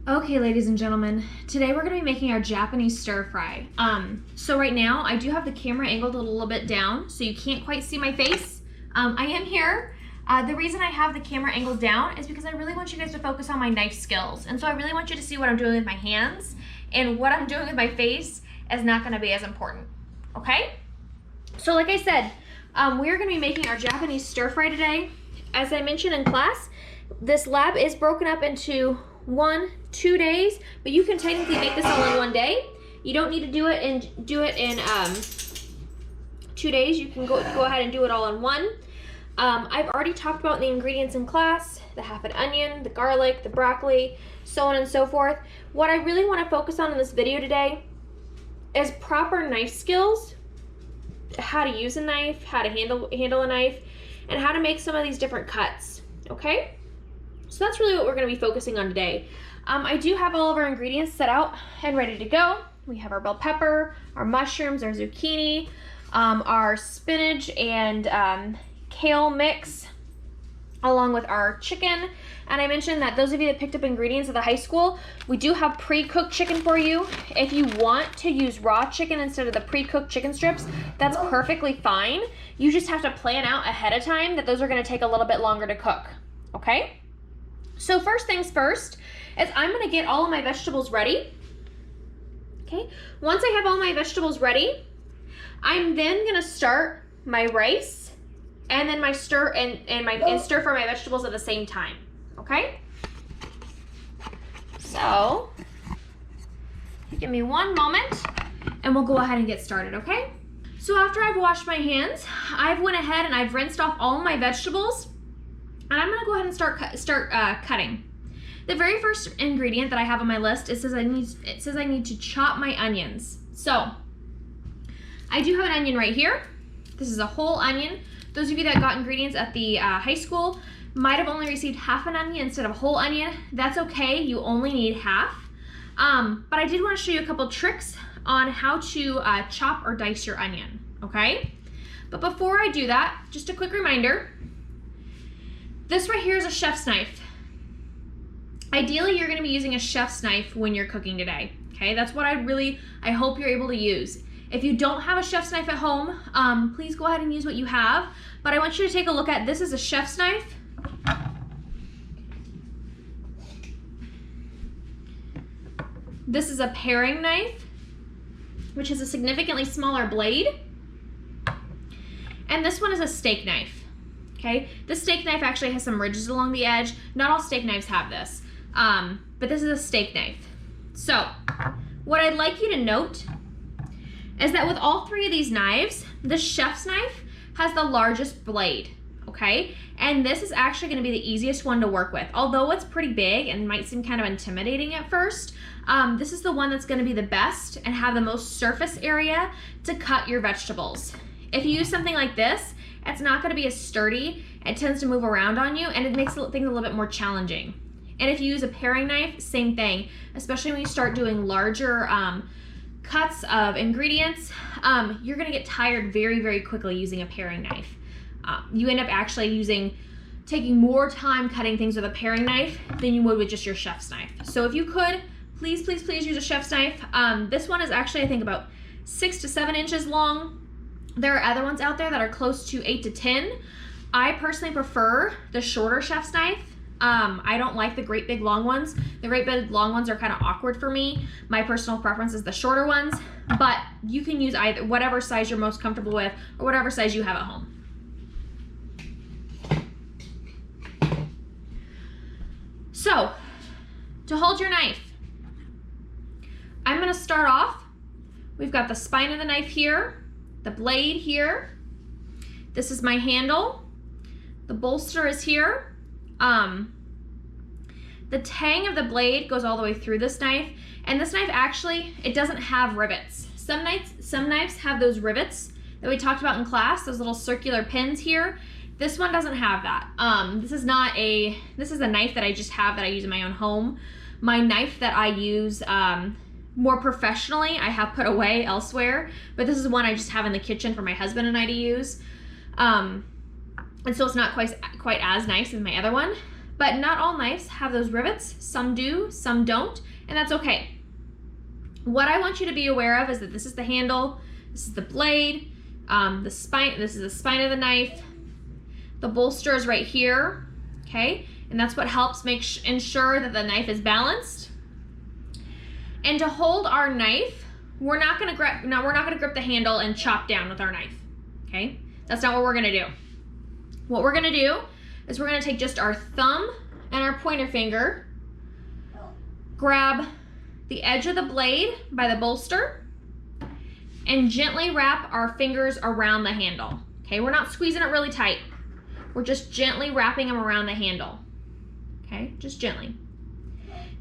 Okay, ladies and gentlemen, today we're going to be making our Japanese stir fry. So right now I do have the camera angled a little bit down so you can't quite see my face. I am here. The reason I have the camera angled down is because I really want you guys to focus on my knife skills. And so I really want you to see what I'm doing with my hands, and what I'm doing with my face is not going to be as important. Okay? So like I said, we're going to be making our Japanese stir fry today. As I mentioned in class, this lab is broken up into 1-2 days, but you can technically make this all in one day. You don't need to do it in 2 days. You can go ahead and do it all in one. I've already talked about the ingredients in class: the half an onion, the garlic, the broccoli, so on and so forth. What I really want to focus on in this video today is proper knife skills, how to use a knife, how to handle a knife, and how to make some of these different cuts. Okay? So that's really what we're going to be focusing on today. I do have all of our ingredients set out and ready to go. We have our bell pepper, our mushrooms, our zucchini, our spinach and kale mix, along with our chicken. And I mentioned that those of you that picked up ingredients at the high school, we do have pre-cooked chicken for you. If you want to use raw chicken instead of the pre-cooked chicken strips, that's perfectly fine. You just have to plan out ahead of time that those are going to take a little bit longer to cook. Okay? So first things first is I'm going to get all of my vegetables ready. Okay? Once I have all my vegetables ready, I'm then going to start my rice and then my stir stir for my vegetables at the same time. Okay? So give me one moment and we'll go ahead and get started, okay? So after I've washed my hands, I've went ahead and I've rinsed off all of my vegetables. And I'm going to go ahead and start cutting. The very first ingredient that I have on my list, it says I need to chop my onions. So I do have an onion right here. This is a whole onion. Those of you that got ingredients at the high school might have only received half an onion instead of a whole onion. That's okay. You only need half. But I did want to show you a couple tricks on how to chop or dice your onion. Okay? But before I do that, just a quick reminder. This right here is a chef's knife. Ideally, you're going to be using a chef's knife when you're cooking today. Okay, that's what I hope you're able to use. If you don't have a chef's knife at home, please go ahead and use what you have. But I want you to take a look at this is a chef's knife. This is a paring knife, which is a significantly smaller blade. And this one is a steak knife. Okay, this steak knife actually has some ridges along the edge. Not all steak knives have this, but this is a steak knife. So what I'd like you to note is that with all three of these knives, the chef's knife has the largest blade, okay? And this is actually gonna be the easiest one to work with. Although it's pretty big and might seem kind of intimidating at first, this is the one that's gonna be the best and have the most surface area to cut your vegetables. If you use something like this, it's not going to be as sturdy. It tends to move around on you, and it makes things a little bit more challenging. And if you use a paring knife, same thing, especially when you start doing larger cuts of ingredients, you're going to get tired very, very quickly using a paring knife. You end up actually taking more time cutting things with a paring knife than you would with just your chef's knife. So if you could, please, please, please use a chef's knife. This one is actually, I think, about 6 to 7 inches long. There are other ones out there that are close to 8 to 10. I personally prefer the shorter chef's knife. I don't like the great big long ones. The great big long ones are kind of awkward for me. My personal preference is the shorter ones, but you can use either, whatever size you're most comfortable with, or whatever size you have at home. So, to hold your knife, I'm going to start off. We've got the spine of the knife here. The blade here. This is my handle. The bolster is here. The tang of the blade goes all the way through this knife. And this knife actually, it doesn't have rivets. Some knives have those rivets that we talked about in class, those little circular pins here. This one doesn't have that. This is a knife that I just have that I use in my own home. My knife that I use more professionally, I have put away elsewhere, but this is one I just have in the kitchen for my husband and I to use. And so it's not quite as nice as my other one, But not all knives have those rivets. Some do, some don't, and that's okay. What I want you to be aware of is that this is the handle, this is the blade, the spine, this is the spine of the knife. The bolster is right here, okay? And that's what helps ensure that the knife is balanced. And to hold our knife, we're not gonna grip the handle and chop down with our knife, okay? That's not what we're gonna do. What we're gonna do is we're gonna take just our thumb and our pointer finger, grab the edge of the blade by the bolster, and gently wrap our fingers around the handle, okay? We're not squeezing it really tight. We're just gently wrapping them around the handle, okay? Just gently.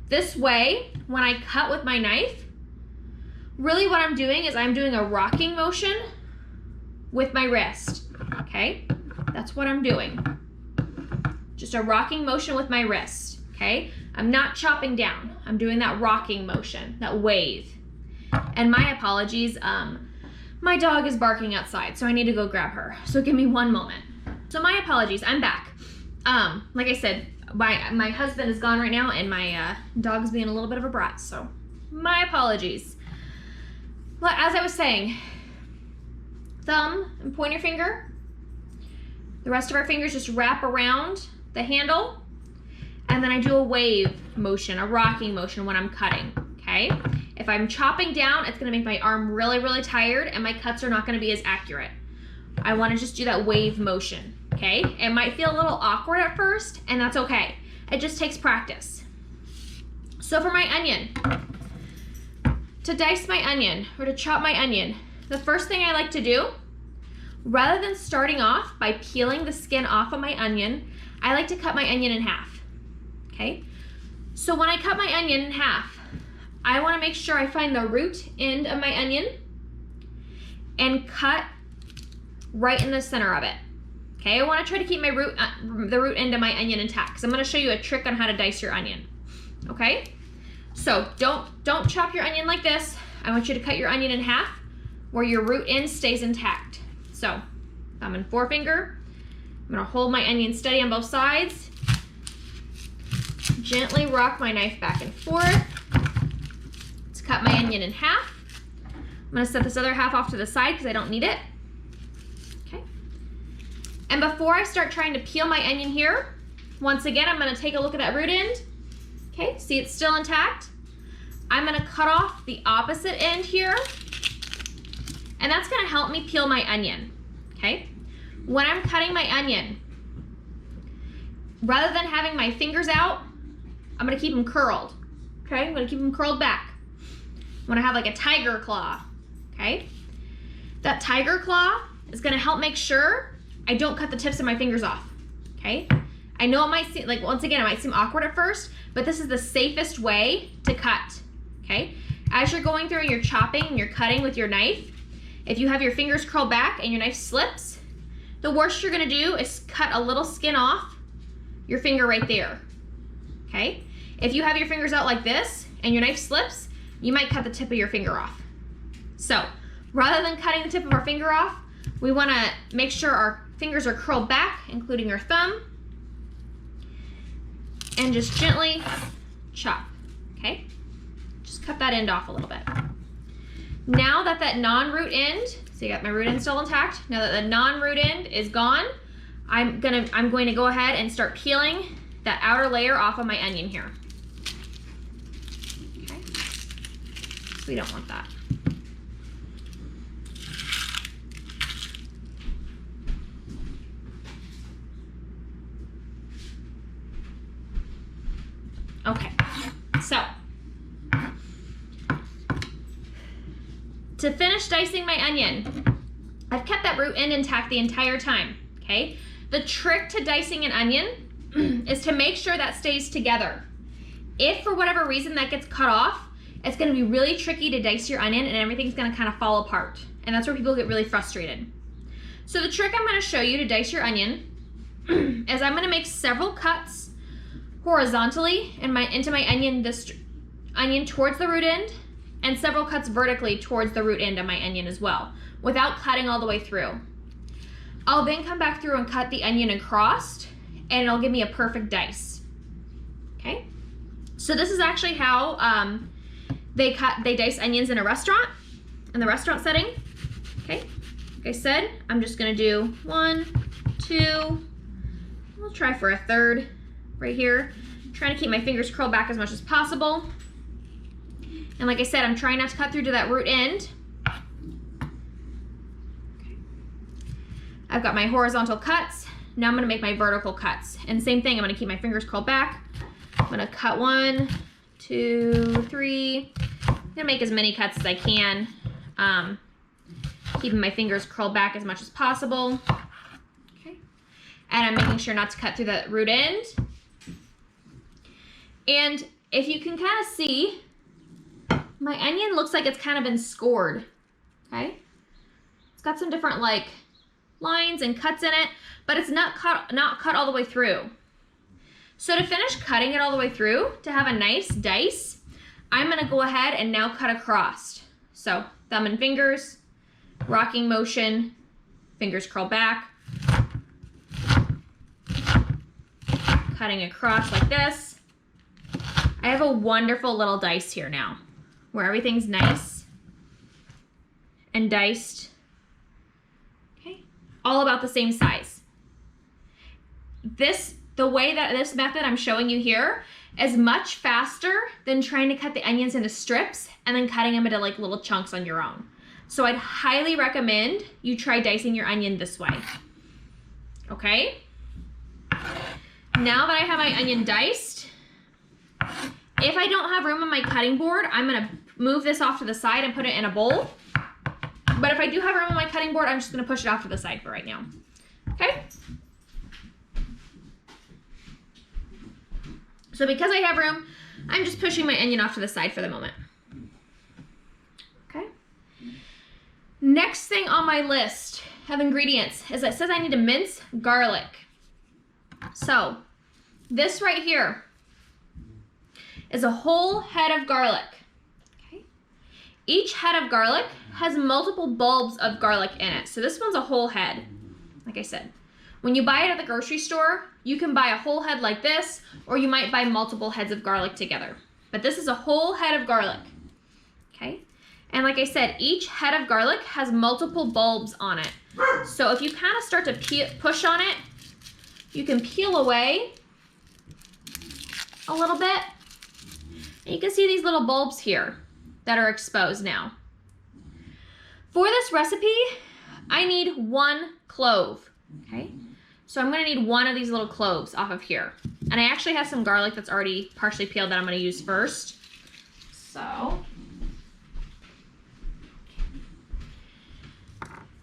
This way, when I cut with my knife, really what I'm doing is I'm doing a rocking motion with my wrist, okay? That's what I'm doing. Just a rocking motion with my wrist, okay? I'm not chopping down. I'm doing that rocking motion, that wave. And my apologies, my dog is barking outside, so I need to go grab her. So give me one moment. So my apologies, I'm back. Like I said, my husband is gone right now, and my dog's being a little bit of a brat, so my apologies. But as I was saying, thumb and pointer finger, the rest of our fingers just wrap around the handle, and then I do a wave motion, a rocking motion when I'm cutting, okay? If I'm chopping down, it's gonna make my arm really, really tired, and my cuts are not gonna be as accurate. I wanna just do that wave motion, okay? It might feel a little awkward at first, and that's okay. It just takes practice. So for my onion, to dice my onion or to chop my onion, the first thing I like to do, rather than starting off by peeling the skin off of my onion, I like to cut my onion in half, okay? So when I cut my onion in half, I wanna make sure I find the root end of my onion and cut right in the center of it, okay? I wanna try to keep my the root end of my onion intact, because I'm gonna show you a trick on how to dice your onion, okay? So don't chop your onion like this. I want you to cut your onion in half where your root end stays intact. So thumb and forefinger, I'm gonna hold my onion steady on both sides, gently rock my knife back and forth. Let's cut my onion in half. I'm gonna set this other half off to the side because I don't need it. Okay. And before I start trying to peel my onion here, once again, I'm gonna take a look at that root end. Okay, see it's still intact. I'm gonna cut off the opposite end here, and that's gonna help me peel my onion, okay? When I'm cutting my onion, rather than having my fingers out, I'm gonna keep them curled, okay? I'm gonna keep them curled back. I'm gonna have like a tiger claw, okay? That tiger claw is gonna help make sure I don't cut the tips of my fingers off, okay? I know it might seem, like once again, it might seem awkward at first, but this is the safest way to cut, okay? As you're going through and you're chopping and you're cutting with your knife, if you have your fingers curled back and your knife slips, the worst you're gonna do is cut a little skin off your finger right there, okay? If you have your fingers out like this and your knife slips, you might cut the tip of your finger off. So rather than cutting the tip of our finger off, we wanna make sure our fingers are curled back, including your thumb, and just gently chop, okay? Just cut that end off a little bit. Now that that non-root end, so you got my root end still intact, now that the non-root end is gone, I'm going to go ahead and start peeling that outer layer off of my onion here. Okay, we don't want that. Okay, so to finish dicing my onion, I've kept that root end intact the entire time, okay? The trick to dicing an onion is to make sure that stays together. If for whatever reason that gets cut off, it's gonna be really tricky to dice your onion and everything's gonna kind of fall apart. And that's where people get really frustrated. So the trick I'm gonna show you to dice your onion is I'm gonna make several cuts horizontally into my onion towards the root end, and several cuts vertically towards the root end of my onion as well, without cutting all the way through. I'll then come back through and cut the onion across, and it'll give me a perfect dice, Okay, so this is actually how they dice onions in a restaurant, in the restaurant setting. Okay, like I said, I'm just gonna do 1, 2, we'll try for a third right here. I'm trying to keep my fingers curled back as much as possible. And like I said, I'm trying not to cut through to that root end. Okay. I've got my horizontal cuts. Now I'm gonna make my vertical cuts. And same thing, I'm gonna keep my fingers curled back. I'm gonna cut 1, 2, 3. I'm gonna make as many cuts as I can. Keeping my fingers curled back as much as possible. Okay. And I'm making sure not to cut through that root end. And if you can kind of see, my onion looks like it's kind of been scored, okay? It's got some different like lines and cuts in it, but it's not cut all the way through. So to finish cutting it all the way through, to have a nice dice, I'm gonna go ahead and now cut across. So thumb and fingers, rocking motion, fingers curl back, cutting across like this. I have a wonderful little dice here now, where everything's nice and diced, okay? All about the same size. The way that this method I'm showing you here is much faster than trying to cut the onions into strips and then cutting them into like little chunks on your own. So I'd highly recommend you try dicing your onion this way, okay? Now that I have my onion diced, if I don't have room on my cutting board, I'm gonna move this off to the side and put it in a bowl. But if I do have room on my cutting board, I'm just gonna push it off to the side for right now, okay? So because I have room, I'm just pushing my onion off to the side for the moment. Okay. Next thing on my list of ingredients is it says I need to mince garlic. So this right here is a whole head of garlic. Okay. Each head of garlic has multiple bulbs of garlic in it. So this one's a whole head, like I said. When you buy it at the grocery store, you can buy a whole head like this, or you might buy multiple heads of garlic together. But this is a whole head of garlic, okay? And like I said, each head of garlic has multiple bulbs on it. So if you kind of start to push on it, you can peel away a little bit. And you can see these little bulbs here that are exposed now. For this recipe, I need 1 clove, okay? So I'm gonna need 1 of these little cloves off of here. And I actually have some garlic that's already partially peeled that I'm gonna use first. So,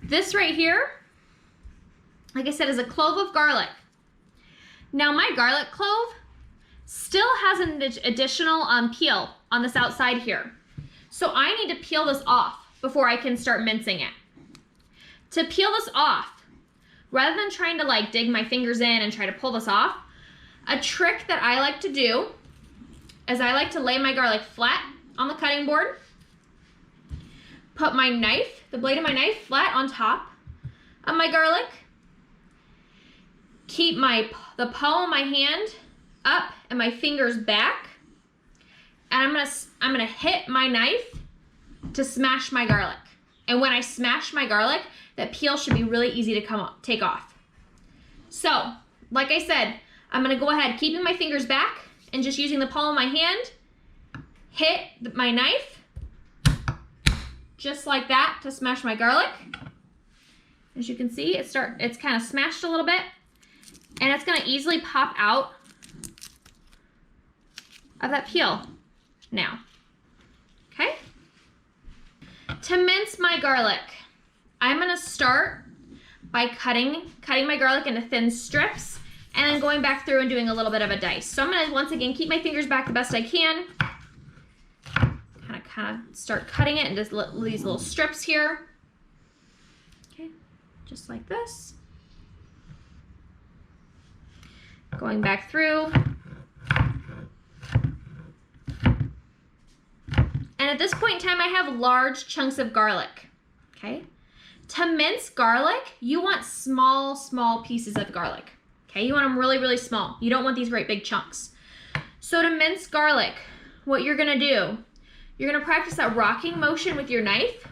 this right here, like I said, is a clove of garlic. Now my garlic clove still has an additional peel on this outside here. So I need to peel this off before I can start mincing it. To peel this off, rather than trying to like dig my fingers in and try to pull this off, a trick that I like to do is I like to lay my garlic flat on the cutting board, put my knife, the blade of my knife, flat on top of my garlic, keep the palm of my hand up and my fingers back, and I'm gonna hit my knife to smash my garlic. And when I smash my garlic, that peel should be really easy to take off. So, like I said, I'm gonna go ahead, keeping my fingers back and just using the palm of my hand, hit my knife, just like that, to smash my garlic. As you can see, it's kind of smashed a little bit, and it's gonna easily pop out of that peel now, okay? To mince my garlic, I'm gonna start by cutting my garlic into thin strips and then going back through and doing a little bit of a dice. So I'm gonna, once again, keep my fingers back the best I can, kind of start cutting it into these little strips here. Okay, just like this. Going back through. And at this point in time, I have large chunks of garlic, okay? To mince garlic, you want small pieces of garlic, okay? You want them really, really small. You don't want these great big chunks. So to mince garlic, what you're gonna do, you're gonna practice that rocking motion with your knife.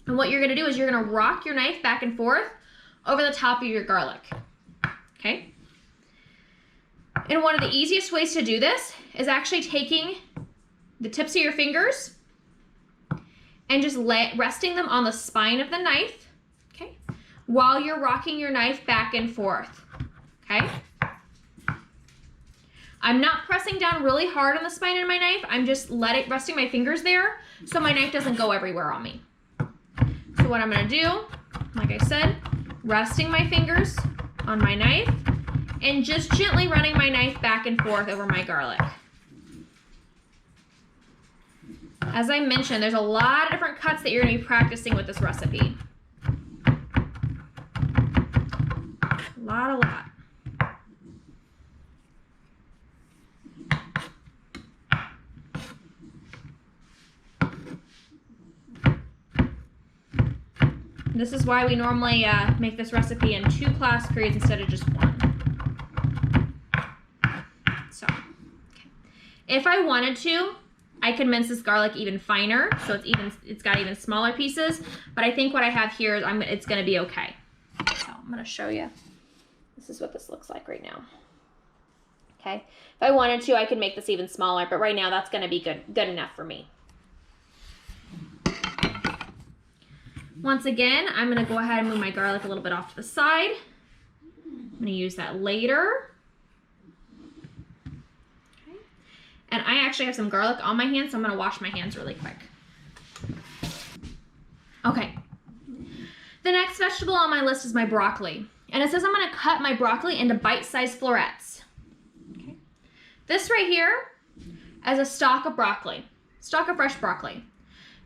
And what you're gonna do is you're gonna rock your knife back and forth over the top of your garlic, okay? And one of the easiest ways to do this is actually taking the tips of your fingers and just resting them on the spine of the knife, okay? While you're rocking your knife back and forth, okay? I'm not pressing down really hard on the spine of my knife. I'm just resting my fingers there so my knife doesn't go everywhere on me. So what I'm gonna do, like I said, resting my fingers on my knife and just gently running my knife back and forth over my garlic. As I mentioned, there's a lot of different cuts that you're gonna be practicing with this recipe. A lot. This is why we normally make this recipe in 2 class periods instead of just 1. So, okay. If I wanted to, I could mince this garlic even finer, so it's got even smaller pieces. But I think what I have here is it's going to be okay. So I'm going to show you. This is what this looks like right now. Okay. If I wanted to, I could make this even smaller, but right now that's going to be good enough for me. Once again, I'm going to go ahead and move my garlic a little bit off to the side. I'm going to use that later. Okay. And I actually have some garlic on my hands, so I'm going to wash my hands really quick. Okay. The next vegetable on my list is my broccoli. And it says I'm going to cut my broccoli into bite-sized florets. Okay. This right here is a stalk of broccoli, stalk of fresh broccoli.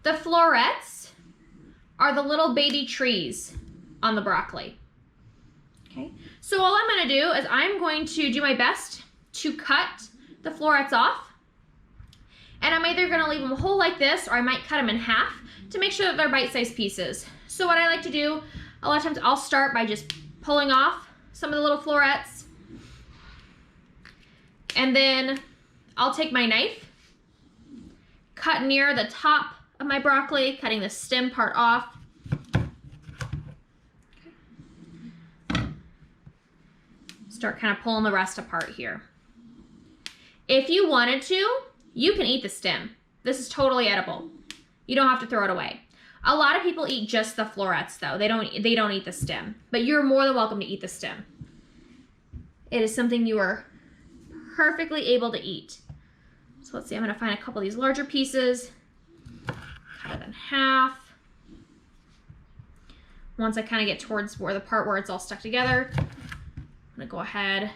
The florets are the little baby trees on the broccoli. Okay, so all I'm going to do is I'm going to do my best to cut the florets off, and I'm either going to leave them whole like this, or I might cut them in half to make sure that they're bite-sized pieces. So what I like to do, a lot of times I'll start by just pulling off some of the little florets, and then I'll take my knife, cut near the top of my broccoli, cutting the stem part off. Start kind of pulling the rest apart here. If you wanted to, you can eat the stem. This is totally edible. You don't have to throw it away. A lot of people eat just the florets though. They don't eat the stem, but you're more than welcome to eat the stem. It is something you are perfectly able to eat. So let's see, I'm gonna find a couple of these larger pieces. Cut it in half. Once I kind of get towards the part where it's all stuck together, I'm gonna go ahead,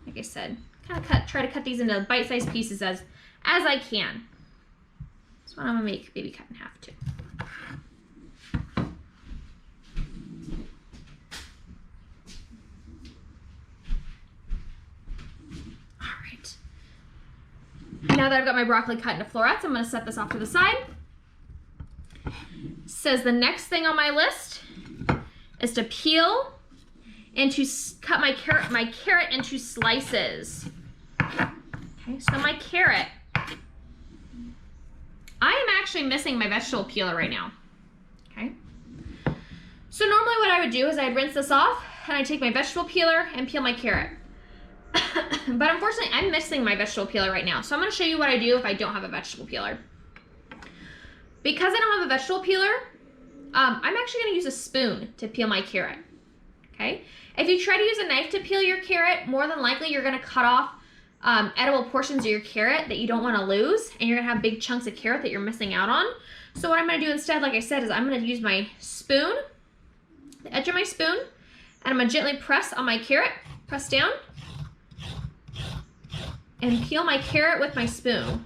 like I said, kind of try to cut these into bite-sized pieces as I can. That's what I'm gonna make, maybe cut in half too. All right. Now that I've got my broccoli cut into florets, I'm gonna set this off to the side. Says the next thing on my list is to peel and to cut my carrot into slices. Okay, so my carrot, I am actually missing my vegetable peeler right now. Okay, so normally what I would do is I'd rinse this off and I'd take my vegetable peeler and peel my carrot. But unfortunately, I'm missing my vegetable peeler right now. So I'm gonna show you what I do if I don't have a vegetable peeler. Because I don't have a vegetable peeler, I'm actually gonna use a spoon to peel my carrot, okay? If you try to use a knife to peel your carrot, more than likely you're gonna cut off edible portions of your carrot that you don't wanna lose, and you're gonna have big chunks of carrot that you're missing out on. So what I'm gonna do instead, like I said, is I'm gonna use my spoon, the edge of my spoon, and I'm gonna gently press on my carrot, press down, and peel my carrot with my spoon.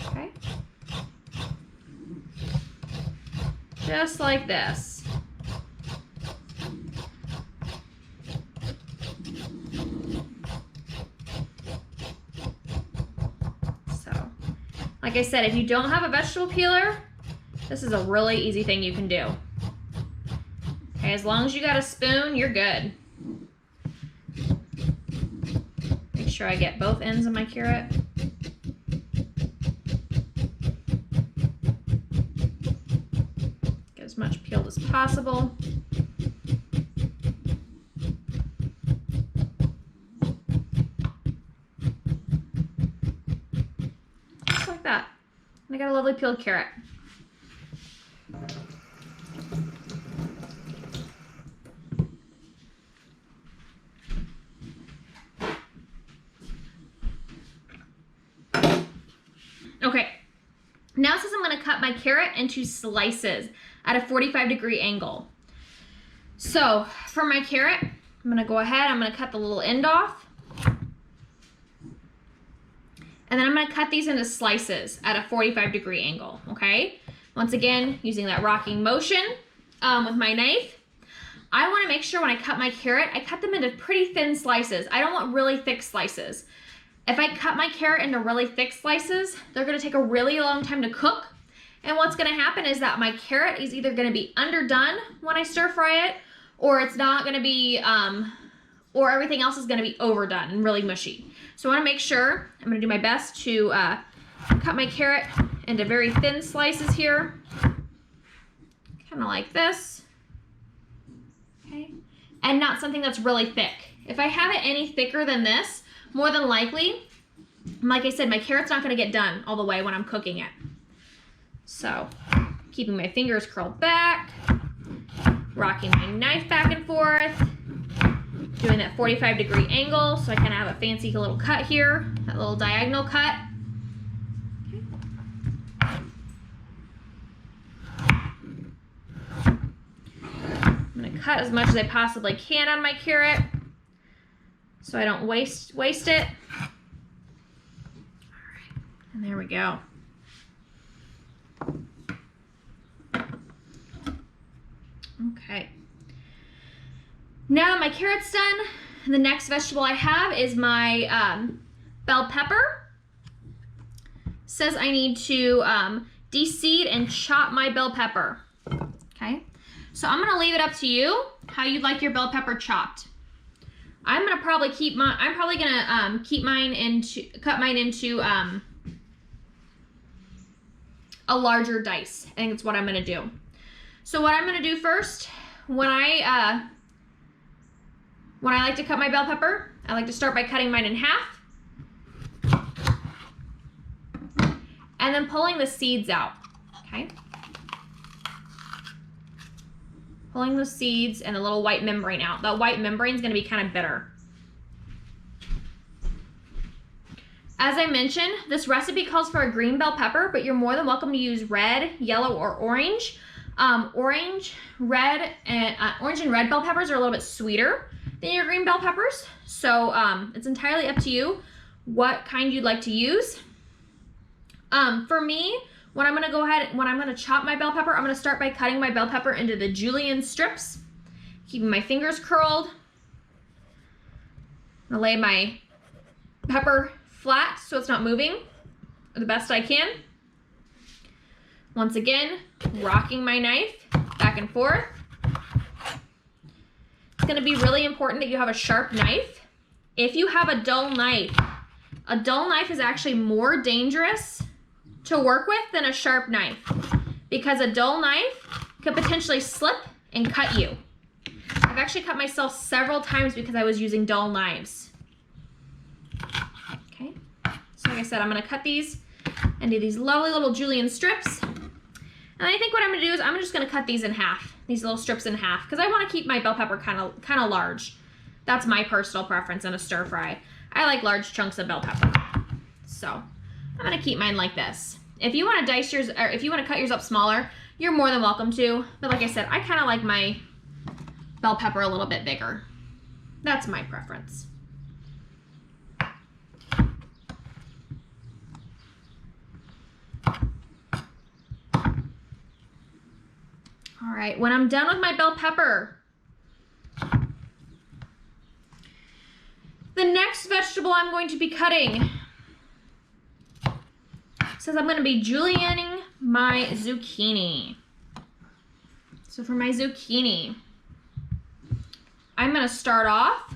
Okay? Just like this. So, like I said, if you don't have a vegetable peeler, this is a really easy thing you can do. Okay, as long as you got a spoon, you're good. sure I get both ends of my carrot. Get as much peeled as possible. Just like that. And I got a lovely peeled carrot. Okay, now since I'm going to cut my carrot into slices at a 45-degree angle. So for my carrot, I'm going to go ahead, I'm going to cut the little end off. And then I'm going to cut these into slices at a 45-degree angle, okay? Once again, using that rocking motion with my knife. I want to make sure when I cut my carrot, I cut them into pretty thin slices. I don't want really thick slices. If I cut my carrot into really thick slices, they're going to take a really long time to cook. And what's going to happen is that my carrot is either going to be underdone when I stir fry it, or it's not going to be, or everything else is going to be overdone and really mushy. So I want to make sure, I'm going to do my best to cut my carrot into very thin slices here. Kind of like this. Okay. And not something that's really thick. If I have it any thicker than this, more than likely, like I said, my carrot's not going to get done all the way when I'm cooking it. So, keeping my fingers curled back, rocking my knife back and forth, doing that 45-degree angle so I kind of have a fancy little cut here, that little diagonal cut. I'm going to cut as much as I possibly can on my carrot, so I don't waste it. All right, and there we go. Okay. Now that my carrot's done, the next vegetable I have is my bell pepper. Says I need to de-seed and chop my bell pepper. Okay, so I'm gonna leave it up to you how you'd like your bell pepper chopped. I'm gonna probably keep my, I'm probably gonna cut mine into a larger dice. I think that's what I'm gonna do. So what I'm gonna do first, when I like to cut my bell pepper, I like to start by cutting mine in half and then pulling the seeds out, okay? Pulling the seeds and the little white membrane out. That white membrane is gonna be kind of bitter. As I mentioned, this recipe calls for a green bell pepper, but you're more than welcome to use red, yellow, or orange. Orange and red bell peppers are a little bit sweeter than your green bell peppers. So it's entirely up to you what kind you'd like to use. For me, when I'm gonna chop my bell pepper, I'm gonna start by cutting my bell pepper into the julienne strips, keeping my fingers curled. I'm gonna lay my pepper flat so it's not moving the best I can. Once again, rocking my knife back and forth. It's gonna be really important that you have a sharp knife. If you have a dull knife is actually more dangerous to work with than a sharp knife, because a dull knife could potentially slip and cut you. I've actually cut myself several times because I was using dull knives. Okay, so like I said, I'm gonna cut these and do these lovely little julienne strips. And I think what I'm gonna do is I'm just gonna cut these in half, these little strips in half, because I wanna keep my bell pepper kind of large. That's my personal preference in a stir fry. I like large chunks of bell pepper. So I'm gonna keep mine like this. If you wanna dice yours, or if you wanna cut yours up smaller, you're more than welcome to. But like I said, I kinda like my bell pepper a little bit bigger. That's my preference. All right, when I'm done with my bell pepper, the next vegetable I'm going to be cutting says I'm going to be julienning my zucchini. So for my zucchini, I'm going to start off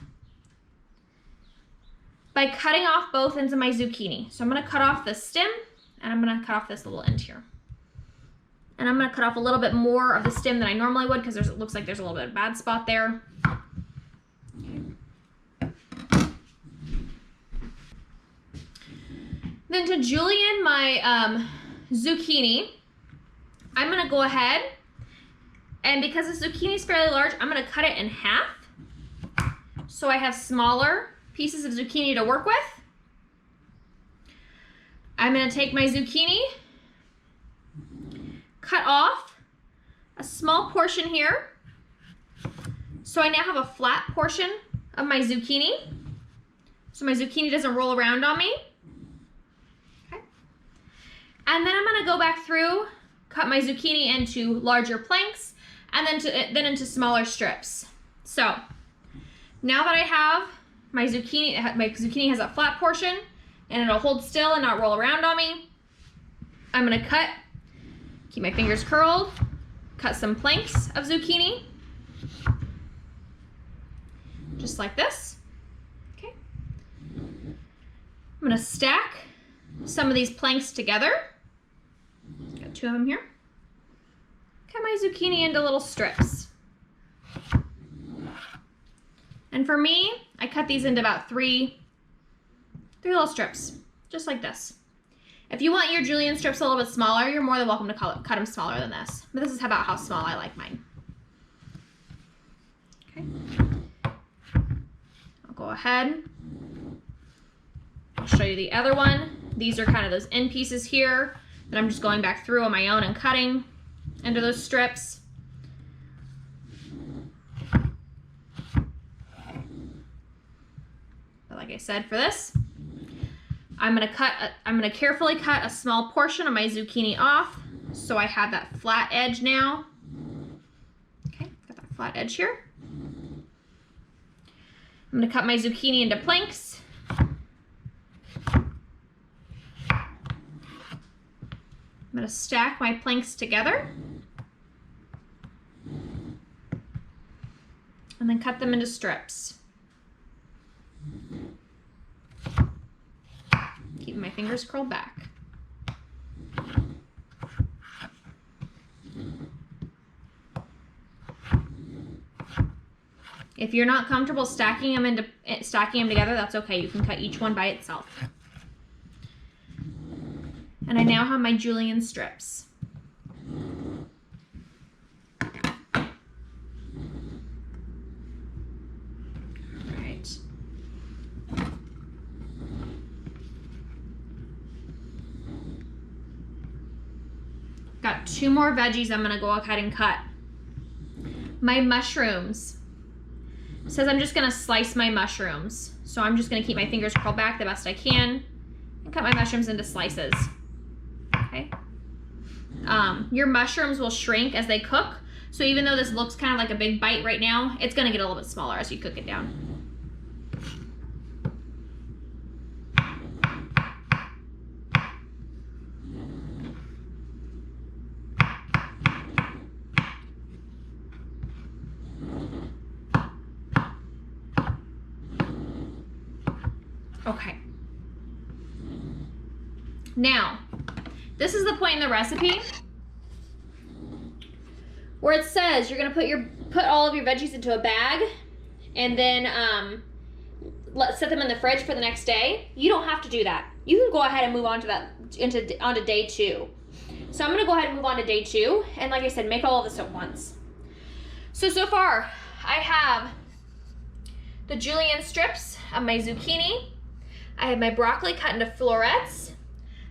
by cutting off both ends of my zucchini. So I'm gonna cut off the stem and I'm gonna cut off this little end here. And I'm gonna cut off a little bit more of the stem than I normally would because it looks like there's a little bit of bad spot there. Then to julienne my zucchini, I'm gonna go ahead and because the zucchini is fairly large, I'm gonna cut it in half so I have smaller pieces of zucchini to work with. I'm gonna take my zucchini, cut off a small portion here. So I now have a flat portion of my zucchini. So my zucchini doesn't roll around on me. Okay. And then I'm gonna go back through, cut my zucchini into larger planks and then into smaller strips. So now that I have my zucchini has a flat portion and it'll hold still and not roll around on me, I'm gonna cut, keep my fingers curled, cut some planks of zucchini, just like this. Okay. I'm gonna stack some of these planks together. Got 2 of them here. Cut my zucchini into little strips. And for me, I cut these into about three little strips, just like this. If you want your julienne strips a little bit smaller, you're more than welcome to cut them smaller than this. But this is about how small I like mine. Okay. I'll go ahead. I'll show you the other one. These are kind of those end pieces here that I'm just going back through on my own and cutting into those strips. But like I said, for this, I'm gonna carefully cut a small portion of my zucchini off so I have that flat edge now. Okay, got that flat edge here. I'm gonna cut my zucchini into planks. I'm gonna stack my planks together and then cut them into strips. Keeping my fingers curled back. If you're not comfortable stacking them together, that's okay. You can cut each one by itself. And I now have my julienne strips. Right. Got 2 more veggies I'm gonna go ahead and cut. My mushrooms. It says I'm just gonna slice my mushrooms. So I'm just gonna keep my fingers curled back the best I can and cut my mushrooms into slices. Okay. Your mushrooms will shrink as they cook. So even though this looks kind of like a big bite right now, it's gonna get a little bit smaller as you cook it down. Okay. Now, this is the point in the recipe where it says you're gonna put all of your veggies into a bag and then set them in the fridge for the next day. You don't have to do that. You can go ahead and move on to onto day 2. So I'm gonna go ahead and move on to day 2, and like I said, make all of this at once. So far, I have the julienne strips of my zucchini. I have my broccoli cut into florets.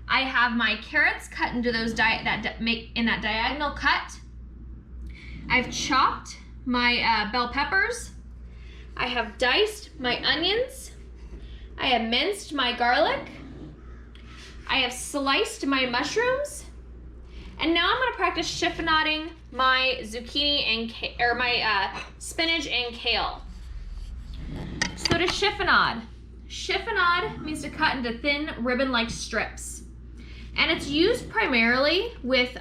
I have my carrots cut into those in that diagonal cut. I've chopped my bell peppers. I have diced my onions. I have minced my garlic. I have sliced my mushrooms. And now I'm gonna practice chiffonading my zucchini and my spinach and kale. So to chiffonade means to cut into thin ribbon-like strips. And it's used primarily with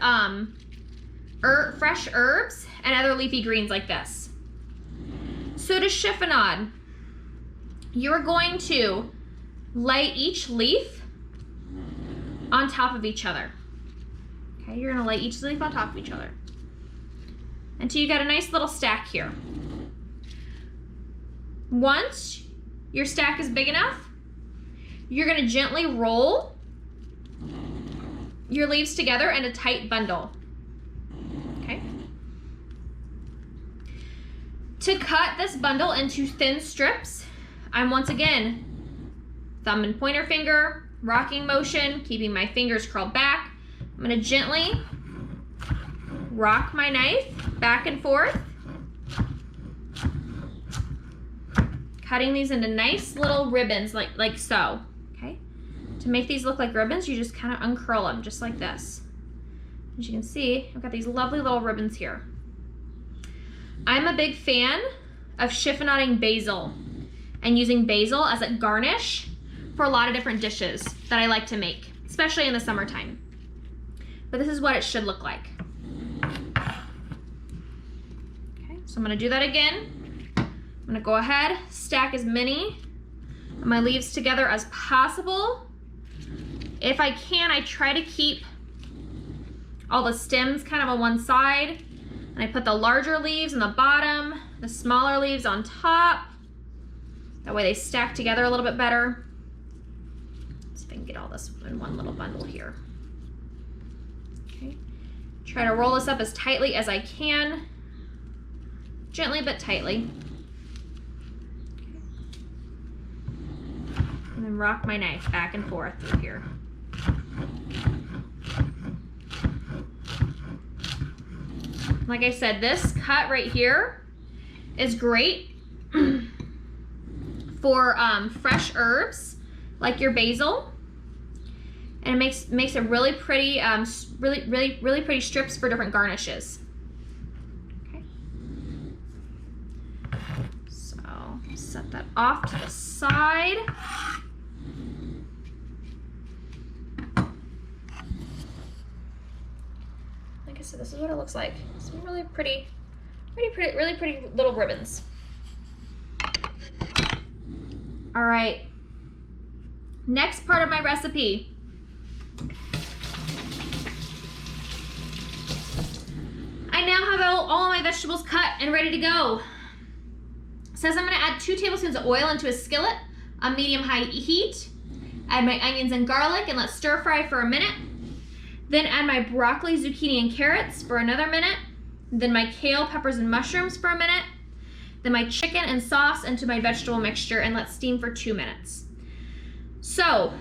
fresh herbs and other leafy greens like this. So to chiffonade, you're going to lay each leaf on top of each other. Okay, you're gonna lay each leaf on top of each other until you got a nice little stack here. Once your stack is big enough, you're gonna gently roll your leaves together in a tight bundle. Okay. To cut this bundle into thin strips, I'm once again thumb and pointer finger, rocking motion, keeping my fingers curled back. I'm gonna gently rock my knife back and forth, cutting these into nice little ribbons like so. Okay. To make these look like ribbons, you just kind of uncurl them just like this. As you can see, I've got these lovely little ribbons here. I'm a big fan of chiffonading basil and using basil as a garnish for a lot of different dishes that I like to make, especially in the summertime. But this is what it should look like. Okay, so I'm gonna do that again. I'm gonna go ahead, stack as many of my leaves together as possible. If I can, I try to keep all the stems kind of on one side, and I put the larger leaves on the bottom, the smaller leaves on top. That way they stack together a little bit better. Let's see if I can get all this in one little bundle here. Okay. Try to roll this up as tightly as I can. Gently but tightly. Okay. And then rock my knife back and forth through here. Like I said, this cut right here is great for fresh herbs like your basil, and it makes it really pretty, really pretty strips for different garnishes. Okay, so set that off to the side. Like I said, this is what it looks like. Some really pretty little ribbons. All right, next part of my recipe. I now have all my vegetables cut and ready to go. It says I'm gonna add 2 tablespoons of oil into a skillet on medium-high heat. Add my onions and garlic and let stir fry for a minute. Then add my broccoli, zucchini, and carrots for another minute. Then my kale, peppers, and mushrooms for a minute. Then my chicken and sauce into my vegetable mixture and let steam for 2 minutes. So,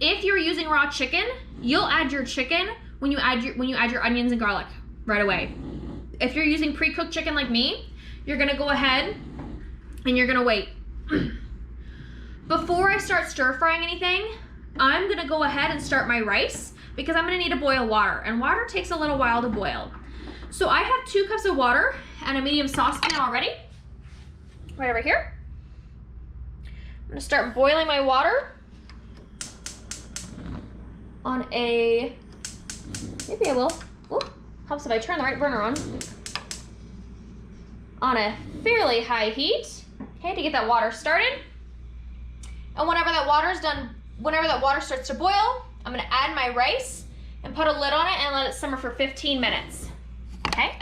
if you're using raw chicken, you'll add your chicken when you add your onions and garlic right away. If you're using pre-cooked chicken like me, you're gonna go ahead and you're gonna wait. Before I start stir frying anything, I'm gonna go ahead and start my rice because I'm gonna need to boil water, and water takes a little while to boil. So I have 2 cups of water and a medium saucepan already, right over here. I'm gonna start boiling my water on a, maybe I will, helps if I turn the right burner on a fairly high heat, okay, to get that water started. And whenever that water starts to boil, I'm gonna add my rice and put a lid on it and let it simmer for 15 minutes, okay?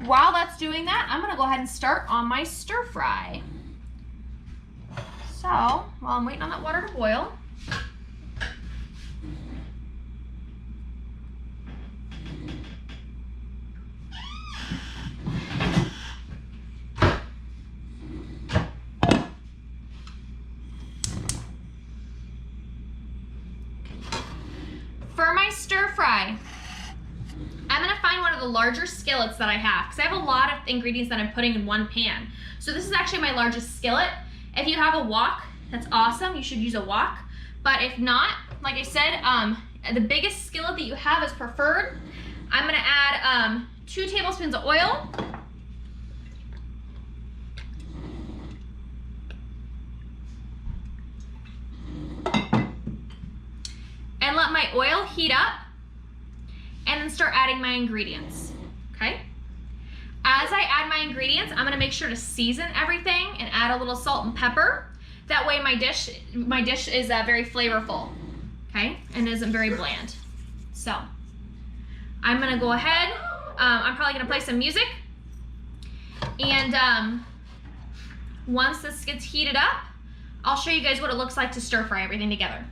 While that's doing that, I'm gonna go ahead and start on my stir fry. So, while I'm waiting on that water to boil, for my stir fry, I'm gonna find one of the larger skillets that I have because I have a lot of ingredients that I'm putting in one pan. So this is actually my largest skillet. If you have a wok, that's awesome. You should use a wok. But if not, like I said, the biggest skillet that you have is preferred. I'm gonna add 2 tablespoons of oil. And let my oil heat up, and then start adding my ingredients, okay? As I add my ingredients, I'm gonna make sure to season everything and add a little salt and pepper. That way my dish is very flavorful, okay, and isn't very bland. So I'm gonna go ahead. I'm probably gonna play some music, and once this gets heated up, I'll show you guys what it looks like to stir fry everything together.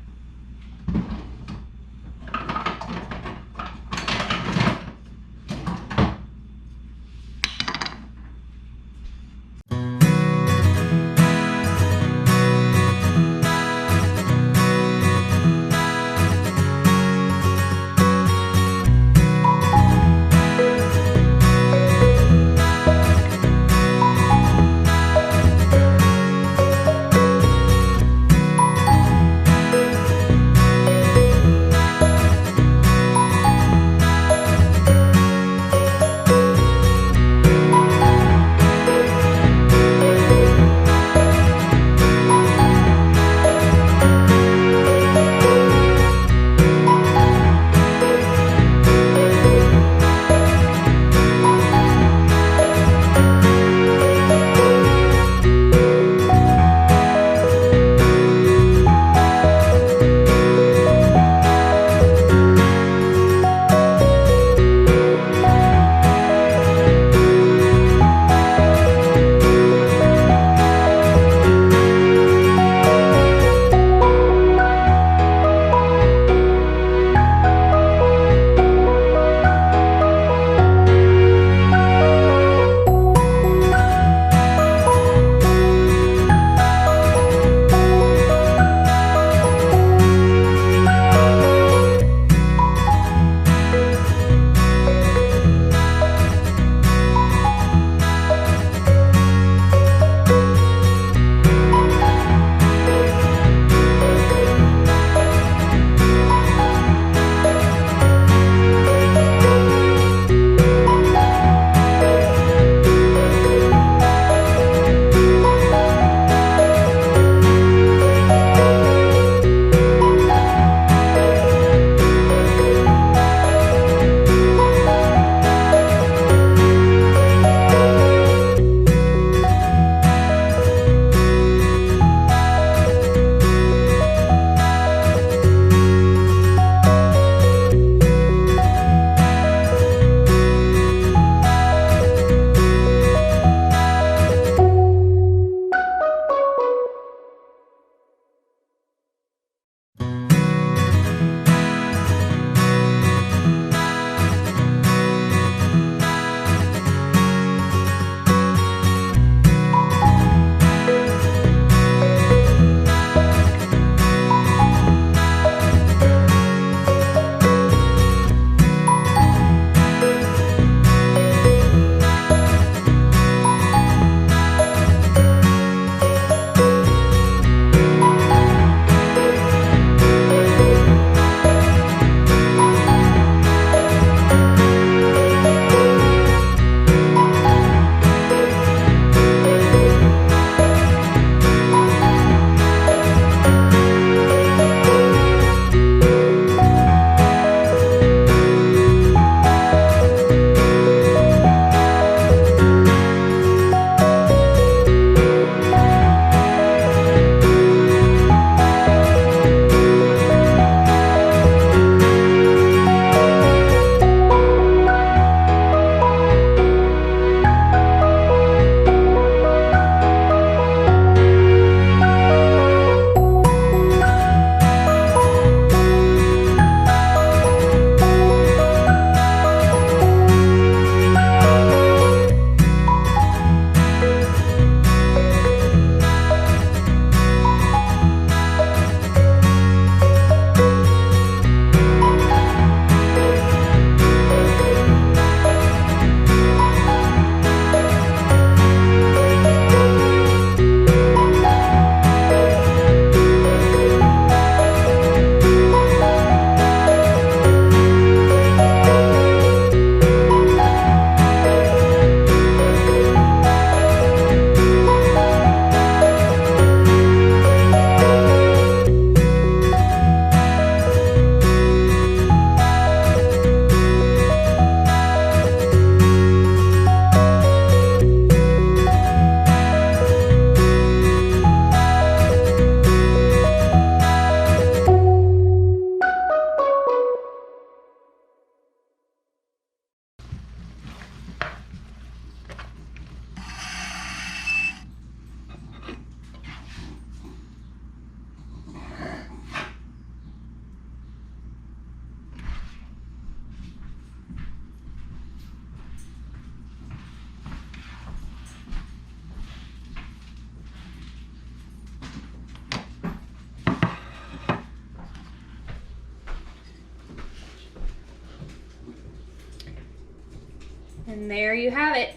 And there you have it.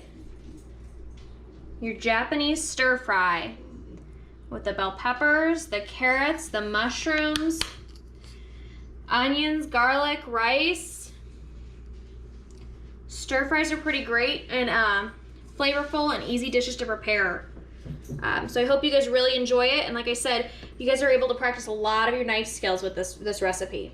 Your Japanese stir fry with the bell peppers, the carrots, the mushrooms, onions, garlic, rice. Stir fries are pretty great and flavorful and easy dishes to prepare. So I hope you guys really enjoy it. And like I said, you guys are able to practice a lot of your knife skills with this recipe.